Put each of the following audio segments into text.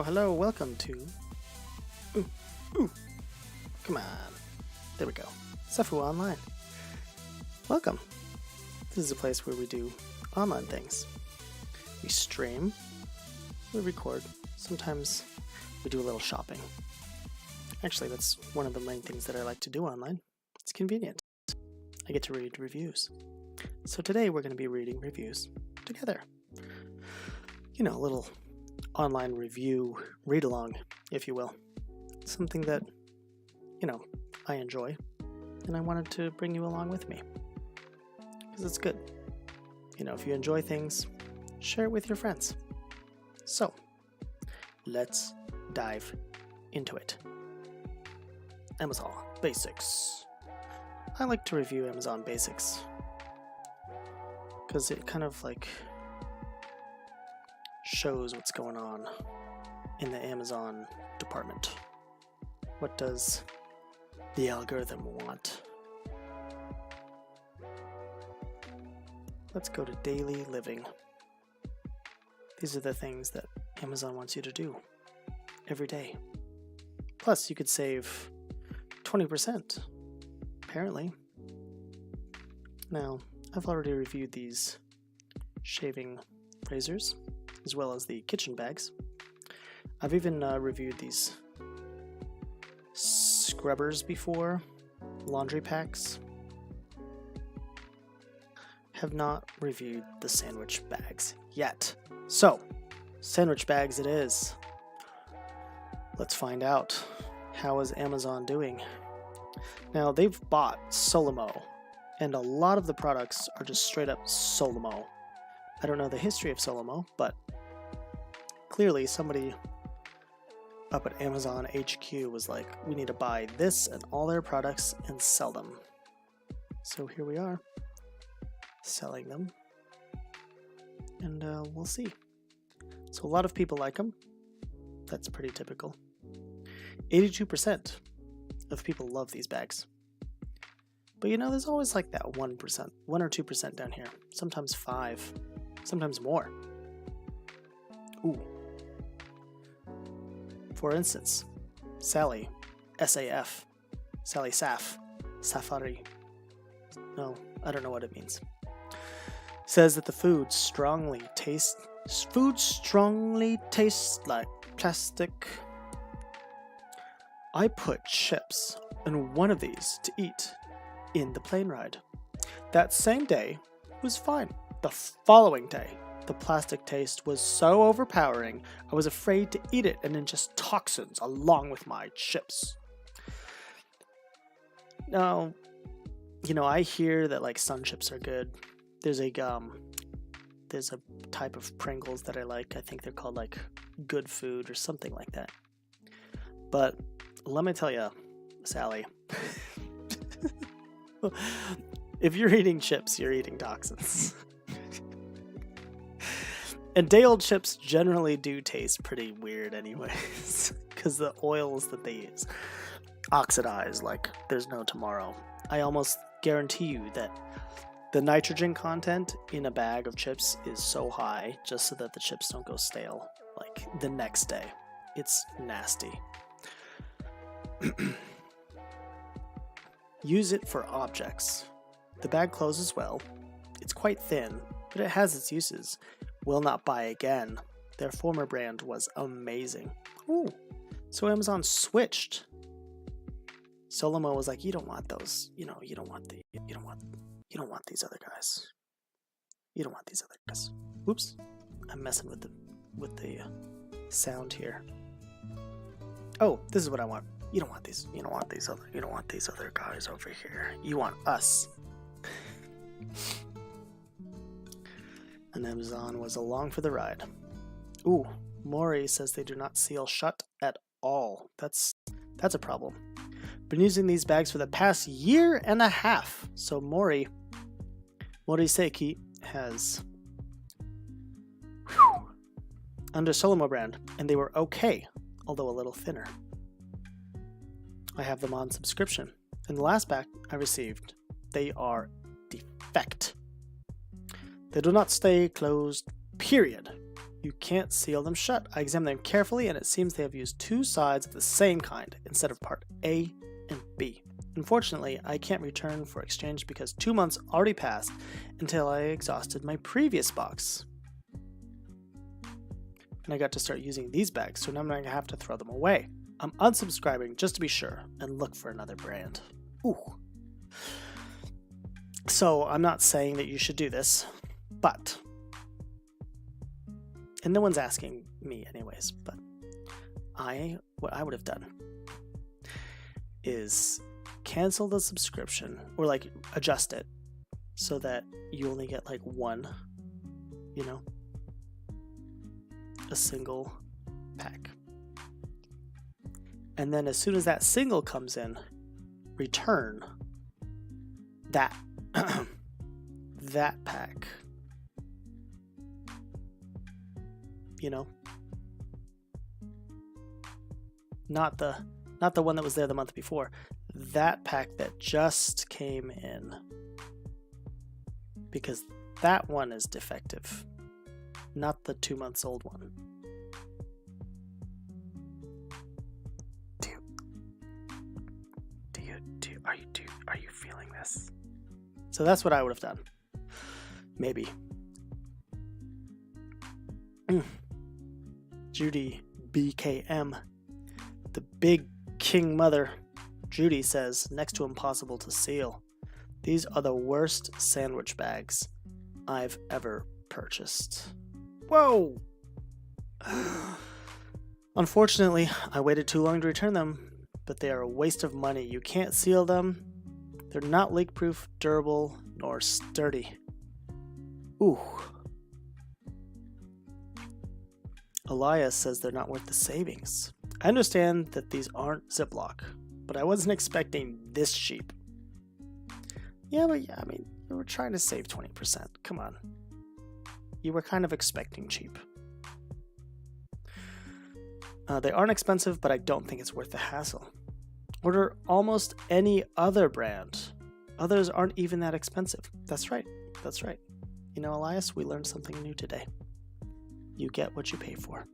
hello, welcome to... Ooh, come on. There we go. SEFW Online. Welcome. This is a place where we do online things. We stream, we record, sometimes we do a little shopping. Actually, that's one of the main things that I like to do online. It's convenient. I get to read reviews. So today we're going to be reading reviews together. You know, a little online review read-along, if you will. Something that, you know, I enjoy, and I wanted to bring you along with me. Because it's good. You know, if you enjoy things, share it with your friends. So, let's dive into it. Amazon Basics. I like to review Amazon Basics because it kind of like shows what's going on in the Amazon department. What does the algorithm want? Let's go to daily living. These are the things that Amazon wants you to do every day. Plus, you could save 20%, apparently. Now, I've already reviewed these shaving razors, as well as the kitchen bags. I've even reviewed these scrubbers before, laundry packs. Have not reviewed the sandwich bags yet. So, sandwich bags it is. Let's find out. How is Amazon doing? Now, they've bought Solomo, and a lot of the products are just straight up Solomo. I don't know the history of Solomo, but clearly somebody up at Amazon HQ was like, we need to buy this and all their products and sell them. So here we are, selling them, and we'll see. So a lot of people like them. That's pretty typical. 82% of people love these bags. But you know, there's always like that 1%, 1 or 2% down here. Sometimes 5, sometimes more. Ooh. For instance, Sally, SAF, Sally Saf, Safari. No, I don't know what it means. Says that the food strongly tastes like plastic. I put chips in one of these to eat in the plane ride. That same day was fine. The following day, the plastic taste was so overpowering, I was afraid to eat it and ingest toxins along with my chips. Now, you know, I hear that like sun chips are good. There's a type of Pringles that I like. I think they're called like Good Food or something like that. But let me tell you, Sally, if you're eating chips, you're eating toxins. And day-old chips generally do taste pretty weird anyways, because the oils that they use oxidize like there's no tomorrow. I almost guarantee you that the nitrogen content in a bag of chips is so high just so that the chips don't go stale like the next day. It's nasty. Use it for objects. The bag closes well. It's quite thin, but it has its uses. Will not buy again. Their former brand was amazing. Ooh, so Amazon switched. Solomo was like, you don't want those. You know, you don't want these other guys. You don't want these other guys. Oops, I'm messing with the sound here. Oh, this is what I want. You don't want these. You don't want these other guys over here. You want us. And Amazon was along for the ride. Ooh, Maury says they do not seal shut at all. That's a problem. Been using these bags for the past 1.5 years. So Moriseki has under Solomo brand, and they were okay, although a little thinner. I have them on subscription. And the last bag I received, they are defect. They do not stay closed, period. You can't seal them shut. I examined them carefully, and it seems they have used two sides of the same kind instead of part A and B. Unfortunately, I can't return for exchange because 2 months already passed until I exhausted my previous box. And I got to start using these bags, so now I'm going to have to throw them away. I'm unsubscribing just to be sure and look for another brand. Ooh. So I'm not saying that you should do this, but, and no one's asking me anyways, but what I would have done is cancel the subscription or like adjust it so that you only get like one, you know, a single pack. And then as soon as that single comes in, return that that pack. You know? Not the one that was there the month before. That pack that just came in. Because that one is defective. Not the 2 months old one. Are you feeling this? So that's what I would have done. Maybe. Judy BKM, the big king mother. Judy says, next to impossible to seal. These are the worst sandwich bags I've ever purchased. Whoa! Unfortunately, I waited too long to return them, but they are a waste of money. You can't seal them. They're not leak-proof, durable, nor sturdy. Ooh. Elias says they're not worth the savings. I understand that these aren't Ziploc, but I wasn't expecting this cheap. Yeah, I mean, you were trying to save 20%. Come on. You were kind of expecting cheap. They aren't expensive, but I don't think it's worth the hassle. Order almost any other brand. Others aren't even that expensive. That's right. That's right. You know, Elias, we learned something new today. You get what you pay for.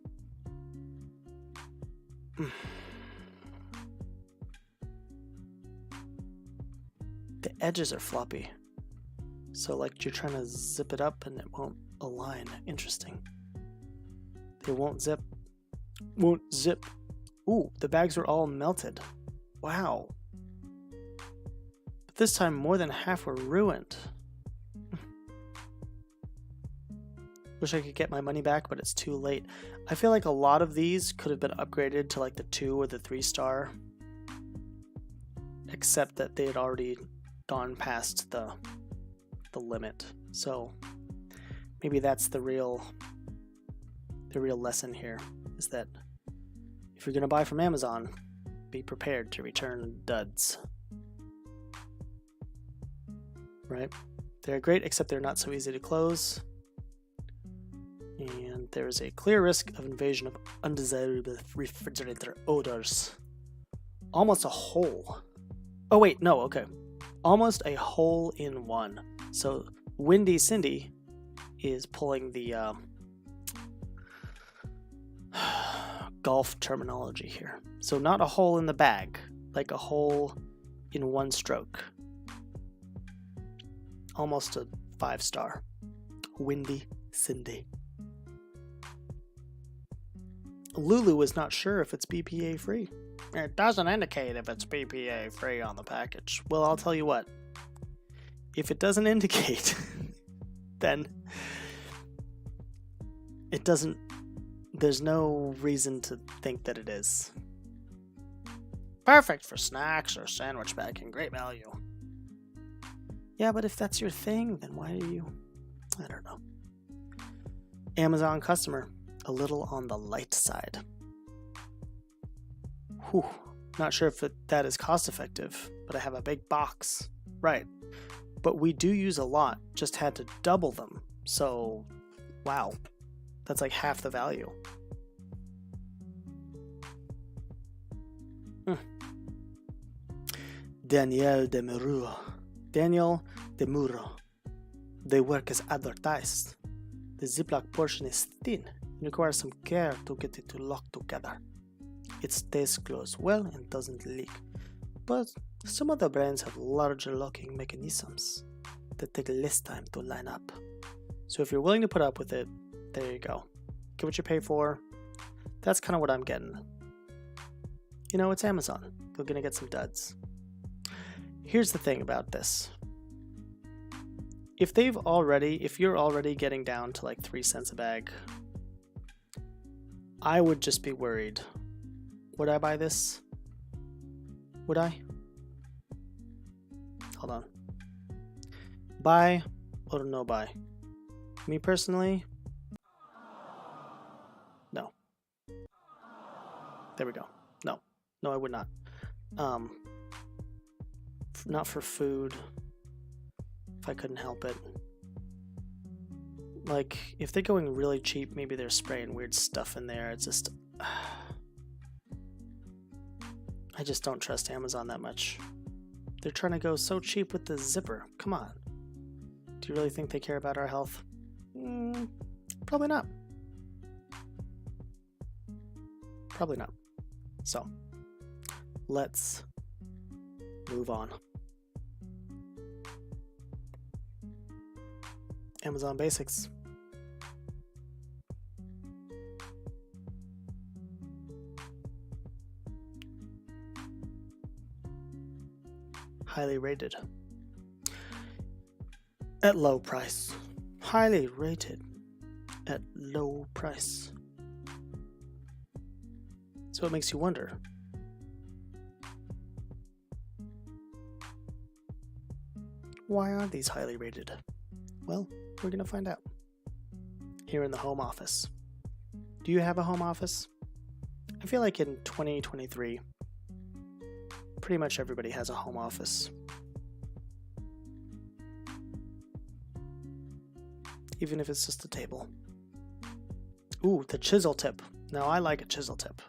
The edges are floppy. So like you're trying to zip it up and it won't align. Interesting. They won't zip. Won't zip. Ooh, the bags are all melted. Wow. But this time more than half were ruined. Wish I could get my money back, but it's too late. I feel like a lot of these could have been upgraded to like the 2 or the 3 star. Except that they had already gone past the limit. So maybe that's the real lesson here, is that if you're going to buy from Amazon, be prepared to return duds. Right? They're great, except they're not so easy to close. And there's a clear risk of invasion of undesirable refrigerator odors. Almost a hole. Oh wait, no, okay. Almost a hole in one. So Windy Cindy is pulling the golf terminology here. So not a hole in the bag, like a hole in one stroke. Almost a 5 star. Windy Cindy. Lulu is not sure if it's BPA free. It doesn't indicate if it's BPA free on the package. Well, I'll tell you what. If it doesn't indicate, then it doesn't. There's no reason to think that it is. Perfect for snacks or sandwich bagging. Great value. Yeah, but if that's your thing, then why are you? I don't know. Amazon customer. A little on the light side. Whew. Not sure if that is cost effective, but I have a big box. Right. But we do use a lot, just had to double them. So, wow. That's like half the value. Daniel Demuro. They work as advertised. The Ziploc portion is thin It requires some care to get it to lock together. It stays closed well and doesn't leak, but some other brands have larger locking mechanisms that take less time to line up. So if you're willing to put up with it, there you go. Get what you pay for. That's kind of what I'm getting. You know, it's Amazon. You're gonna get some duds. Here's the thing about this. If you're already getting down to like 3 cents a bag, I would just be worried. Would I buy this? Would I? Hold on. Buy or no buy? Me personally? No. There we go. No, I would not. Not for food. If I couldn't help it. Like, if they're going really cheap, maybe they're spraying weird stuff in there. It's just... I just don't trust Amazon that much. They're trying to go so cheap with the zipper. Come on. Do you really think they care about our health? Probably not. Probably not. So, let's move on. Amazon Basics. Highly rated. At low price. Highly rated. At low price. So it makes you wonder. Why are these highly rated? Well, we're going to find out. Here in the home office. Do you have a home office? I feel like in 2023, pretty much everybody has a home office. Even if it's just a table. Ooh, the chisel tip. Now I like a chisel tip.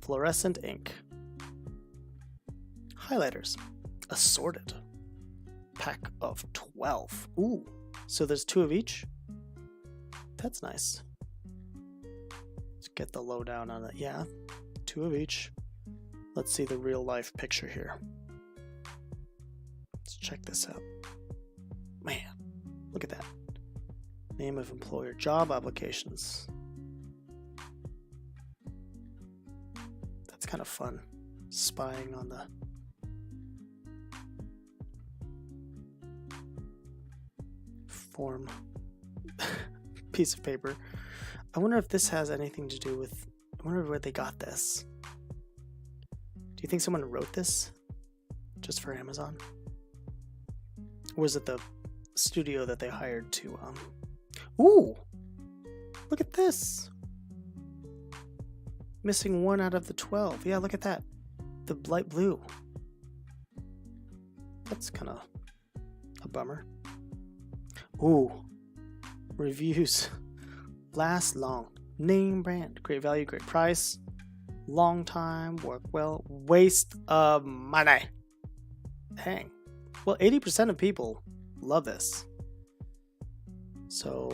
Fluorescent ink. Highlighters. Assorted. Pack of 12. Ooh, so there's 2 of each? That's nice. Let's get the lowdown on it. Yeah, 2 of each. Let's see the real life picture here. Let's check this out. Man, look at that. Name of employer, job applications. That's kind of fun. Spying on the form piece of paper. I wonder if this has anything to do with, I wonder where they got this. Do you think someone wrote this just for Amazon? Or was it the studio that they hired to, Ooh! Look at this! Missing 1 out of the 12. Yeah, look at that. The light blue. That's kind of a bummer. Ooh. Reviews. Last long. Name brand. Great value, great price. Long time. Work well. Waste of money. Dang. Well, 80% of people love this. So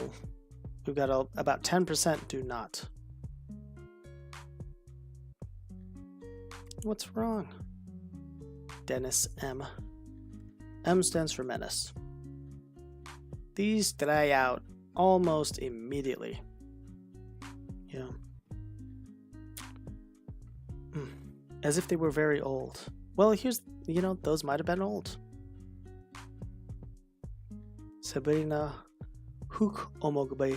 we've got about 10% do not. What's wrong? Dennis M. M stands for menace. These dry out almost immediately. Yeah. As if they were very old. Well, here's, those might have been old. Sabrina Hook Omogbe.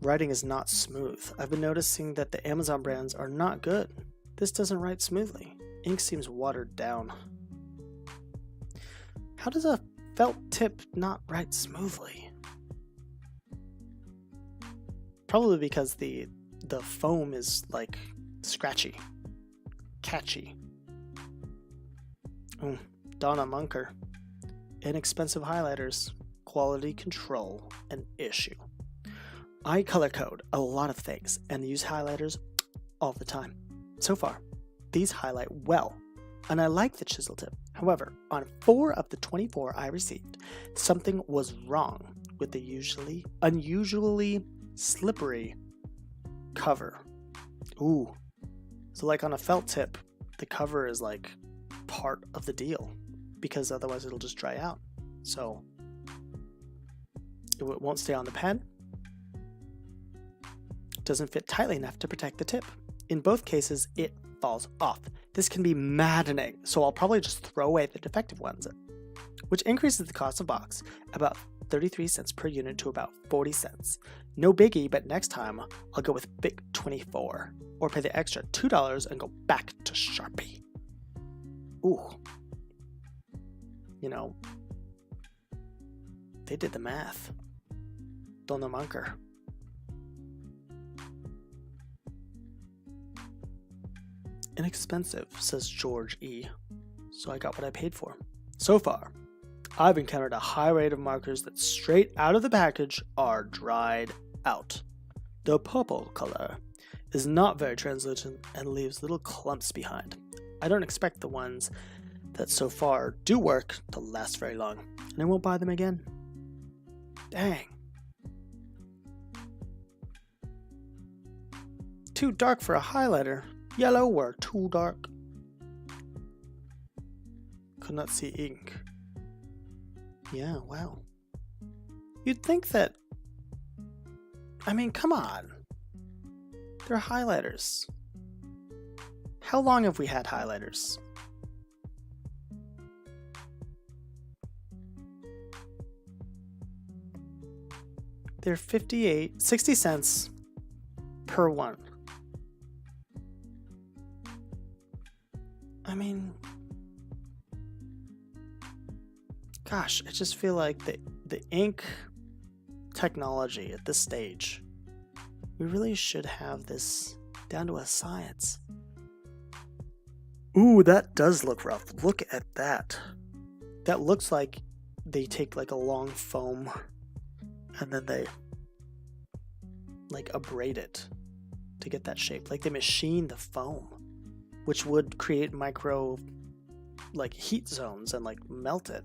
Writing is not smooth. I've been noticing that the Amazon brands are not good. This doesn't write smoothly. Ink seems watered down. How does a felt tip not write smoothly? Probably because the foam is like scratchy, catchy. Donna Munker. Inexpensive highlighters, quality control, an issue. I color code a lot of things and use highlighters all the time. So far, these highlight well. and I like the chisel tip. However, on 4 of the 24 I received, something was wrong with the unusually slippery cover. Ooh. So like on a felt tip, the cover is like part of the deal because otherwise it'll just dry out. So it won't stay on the pen. It doesn't fit tightly enough to protect the tip. In both cases, it falls off. This can be maddening, so I'll probably just throw away the defective ones, which increases the cost of box about 33 cents per unit to about 40 cents. No biggie, but next time I'll go with Bic 24 or pay the extra $2 and go back to Sharpie. Ooh. You know, they did the math. Donna Munker. Inexpensive, says George E. So I got what I paid for. So far, I've encountered a high rate of markers that straight out of the package are dried out. The purple color is not very translucent and leaves little clumps behind. I don't expect the ones that so far do work to last very long, and I won't buy them again. Dang. Too dark for a highlighter. Yellow or too dark. Could not see ink. Yeah, wow. You'd think that... I mean, come on. They're highlighters. How long have we had highlighters? They're 60 cents per one. I mean, gosh, I just feel like the ink technology at this stage, we really should have this down to a science. Ooh, that does look rough. Look at that. That looks like they take like a long foam and then they like abrade it to get that shape. Like they machine the foam, which would create micro like heat zones and like melt it.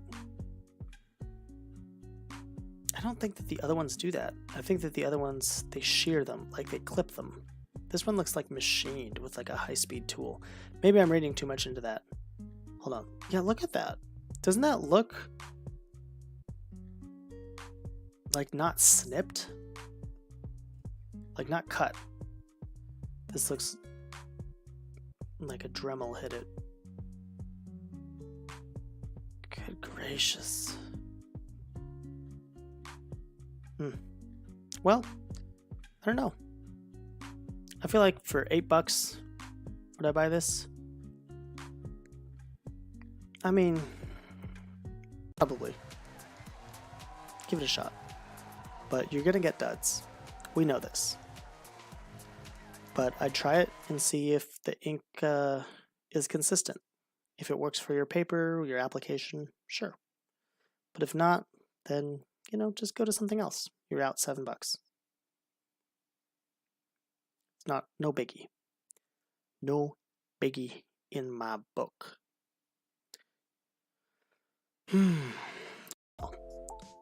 I don't think that the other ones do that. I think that the other ones, they shear them, like they clip them. This one looks like machined with like a high-speed tool. Maybe I'm reading too much into that. Hold on. Yeah, look at that. Doesn't that look like not snipped? Like not cut. This looks like a Dremel hit it. Good gracious. Well, I don't know. I feel like for $8, would I buy this? I mean, probably. Give it a shot. But you're gonna get duds. We know this. But I'd try it and see if the ink is consistent. If it works for your paper, your application, sure. But if not, then, you know, just go to something else. You're out $7. It's no biggie. No biggie in my book.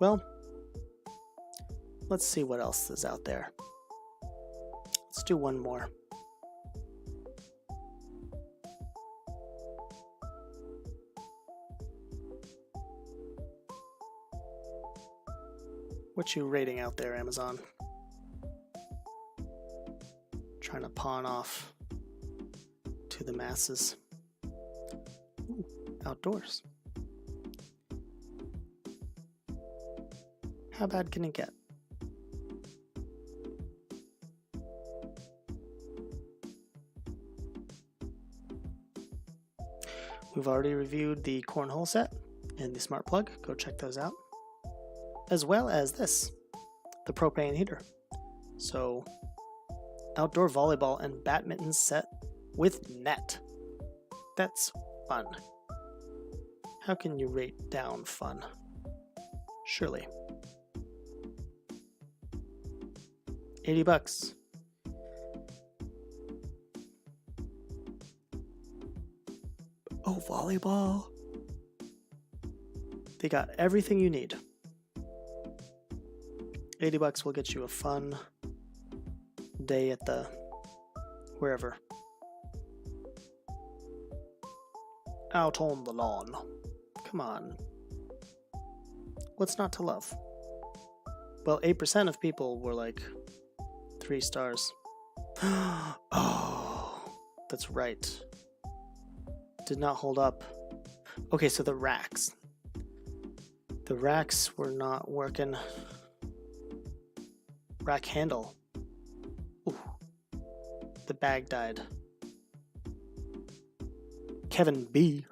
Well, let's see what else is out there. Let's do one more. What you rating out there, Amazon? Trying to pawn off to the masses. Ooh, outdoors. How bad can it get? We've already reviewed the cornhole set and the smart plug. Go check those out. As well as this, the propane heater. So, outdoor volleyball and badminton set with net. That's fun. How can you rate down fun? Surely. $80. Oh, volleyball. They got everything you need. $80 will get you a fun day at the wherever. Out on the lawn. Come on. What's not to love? Well, 8% of people were like 3 stars. Oh, that's right. Did not hold up. Okay, so the racks. The racks were not working. Rack handle. Ooh. The bag died. Kevin B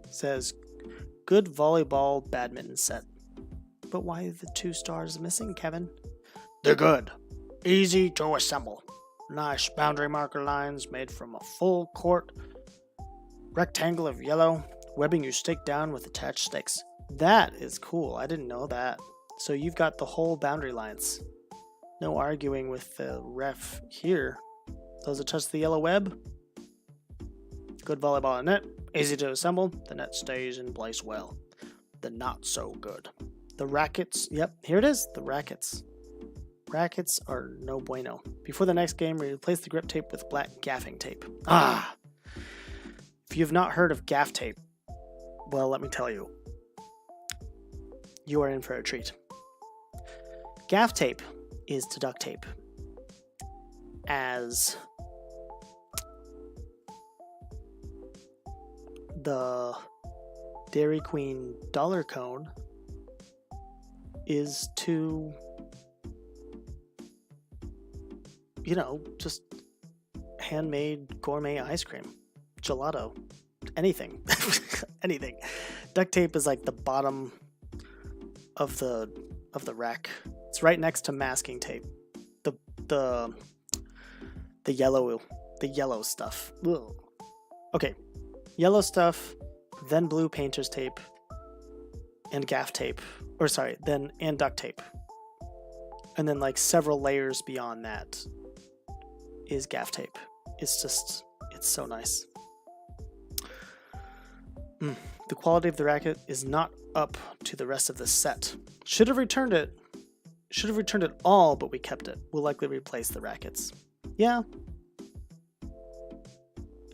says, good volleyball badminton set. But why are the 2 stars missing, Kevin? They're good. Easy to assemble. Nice boundary marker lines made from a full court rectangle of yellow webbing you stick down with attached sticks. That is cool. I didn't know that. So you've got the whole boundary lines. No arguing with the ref here. Those that touch the yellow web. Good volleyball net. Easy to assemble. The net stays in place well. The not so good. The rackets. Yep, here it is. The rackets. Rackets are no bueno. Before the next game, replace the grip tape with black gaffing tape. Ah! If you have not heard of gaff tape, well, let me tell you. You are in for a treat. Gaff tape is to duct tape as the Dairy Queen dollar cone is to, you know, just handmade gourmet ice cream, gelato, anything. Anything. Duct tape is like the bottom of the rack. It's right next to masking tape. The yellow stuff. Ugh. Okay. Yellow stuff, then blue painter's tape, and gaff tape. Or sorry, and duct tape. And then like several layers beyond that is gaff tape. It's so nice. The quality of the racket is not up to the rest of the set. Should have returned it all, but we kept it. We'll likely replace the rackets. Yeah.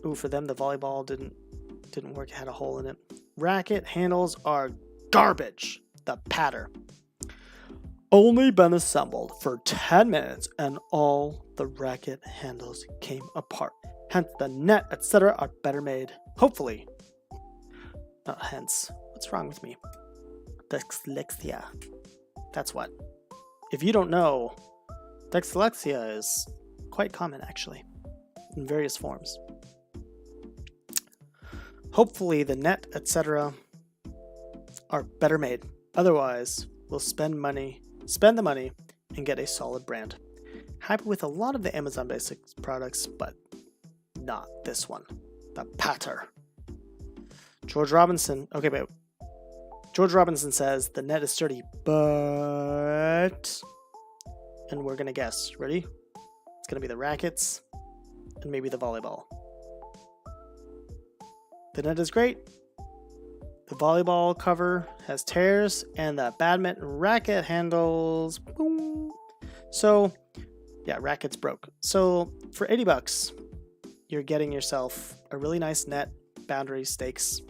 Ooh, for them the volleyball didn't work, it had a hole in it. Racket handles are garbage. The patter. Only been assembled for 10 minutes and all the racket handles came apart. Hence the net, etc. are better made. Hopefully. Not hence. What's wrong with me? Dyslexia. That's what. If you don't know, dyslexia is quite common actually, in various forms. Hopefully the net, etc. are better made. Otherwise, we'll spend the money, and get a solid brand. Happy with a lot of the Amazon Basics products, but not this one. The patter. George Robinson. Okay, wait. George Robinson says the net is sturdy, but... And we're going to guess. Ready? It's going to be the rackets and maybe the volleyball. The net is great. The volleyball cover has tears and the badminton racket handles. Boom. So, yeah, rackets broke. So, for $80, you're getting yourself a really nice net, boundary stakes.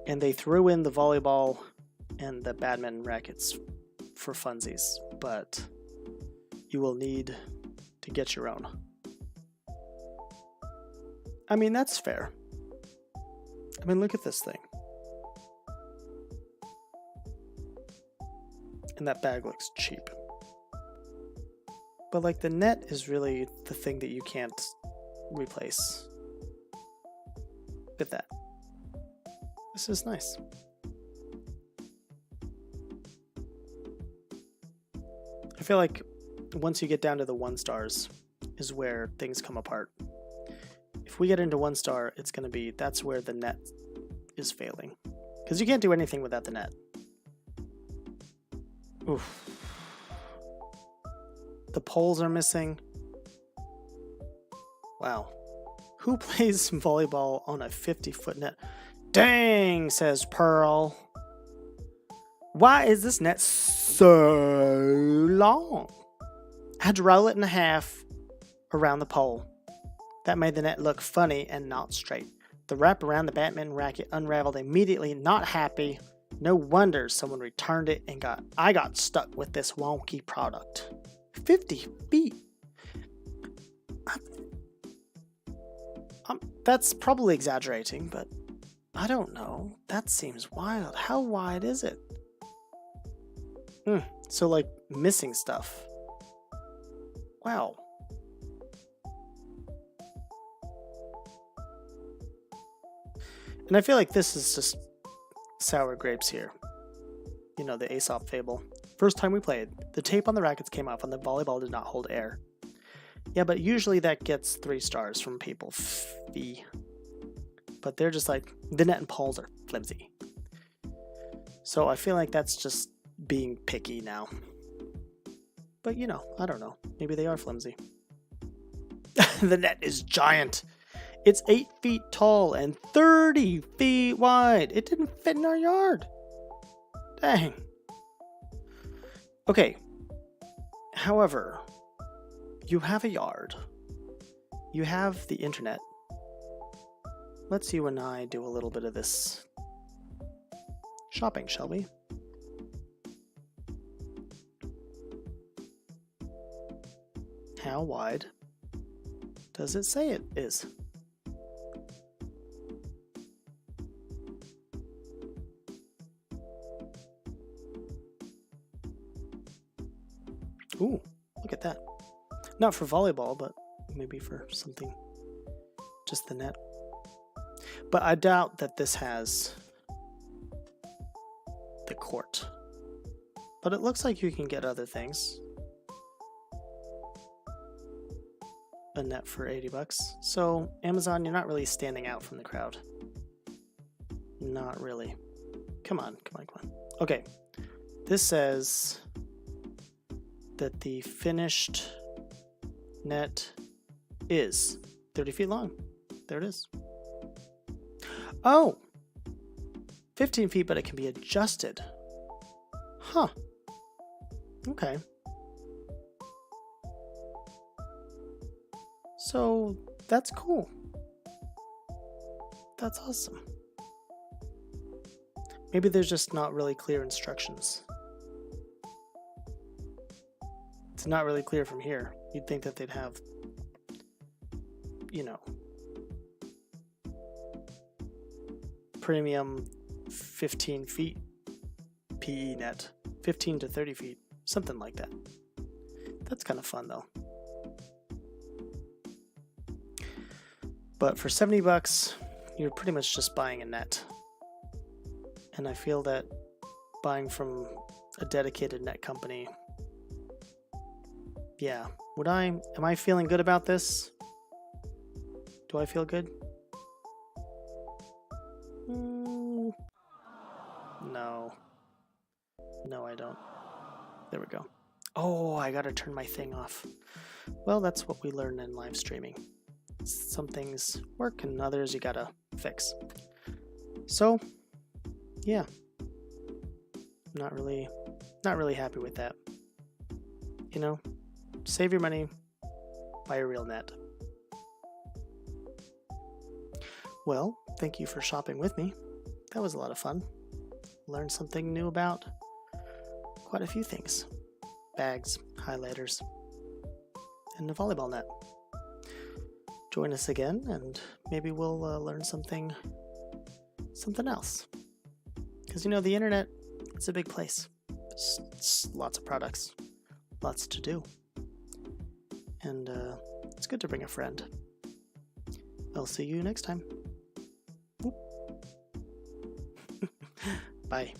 And they threw in the volleyball and the badminton rackets for funsies, but you will need to get your own. I mean, that's fair. I mean, look at this thing. And that bag looks cheap. But like the net is really the thing that you can't replace. Look at that. This is nice. I feel like once you get down to the 1 stars is where things come apart. If we get into 1 star, it's going to be, that's where the net is failing. Because you can't do anything without the net. Oof. The poles are missing. Wow. Who plays volleyball on a 50-foot net? Dang, says Pearl. Why is this net so long? I had to roll it in half around the pole. That made the net look funny and not straight. The wrap around the badminton racket unraveled immediately, not happy. No wonder someone returned it and I got stuck with this wonky product. 50 feet. That's probably exaggerating, but I don't know. That seems wild. How wide is it? So like missing stuff. Wow. And I feel like this is just sour grapes here. You know, the Aesop fable. First time we played, the tape on the rackets came off and the volleyball did not hold air. Yeah, but usually that gets 3 stars from people. Fee. But they're just like, the net and poles are flimsy. So I feel like that's just being picky now. But you know, I don't know. Maybe they are flimsy. The net is giant. It's 8 feet tall and 30 feet wide. It didn't fit in our yard. Dang. Okay. However, you have a yard. You have the internet. Let's you and I do a little bit of this shopping, shall we? How wide does it say it is? Ooh, look at that. Not for volleyball, but maybe for something, just the net. But I doubt that this has the court. But it looks like you can get other things. A net for $80. So Amazon, you're not really standing out from the crowd. Not really. Come on. Okay. This says that the finished net is 30 feet long. There it is. Oh! 15 feet, but it can be adjusted. Huh. Okay. So, that's cool. That's awesome. Maybe there's just not really clear instructions. It's not really clear from here. You'd think that they'd have, you know, premium 15 feet PE net, 15 to 30 feet, something like that. That's kind of fun though. But for $70, you're pretty much just buying a net. And I feel that buying from a dedicated net company, yeah. Am I feeling good about this? Do I feel good? No. No, I don't. There we go. Oh, I gotta turn my thing off. Well, that's what we learn in live streaming. Some things work and others you gotta fix. So, yeah. Not really happy with that. You know, save your money, buy a real net. Well, thank you for shopping with me. That was a lot of fun. Learned something new about quite a few things. Bags, highlighters, and a volleyball net. Join us again and maybe we'll learn something else. Because you know, the internet, it's a big place. It's lots of products, lots to do. And it's good to bring a friend. I'll see you next time. Bye.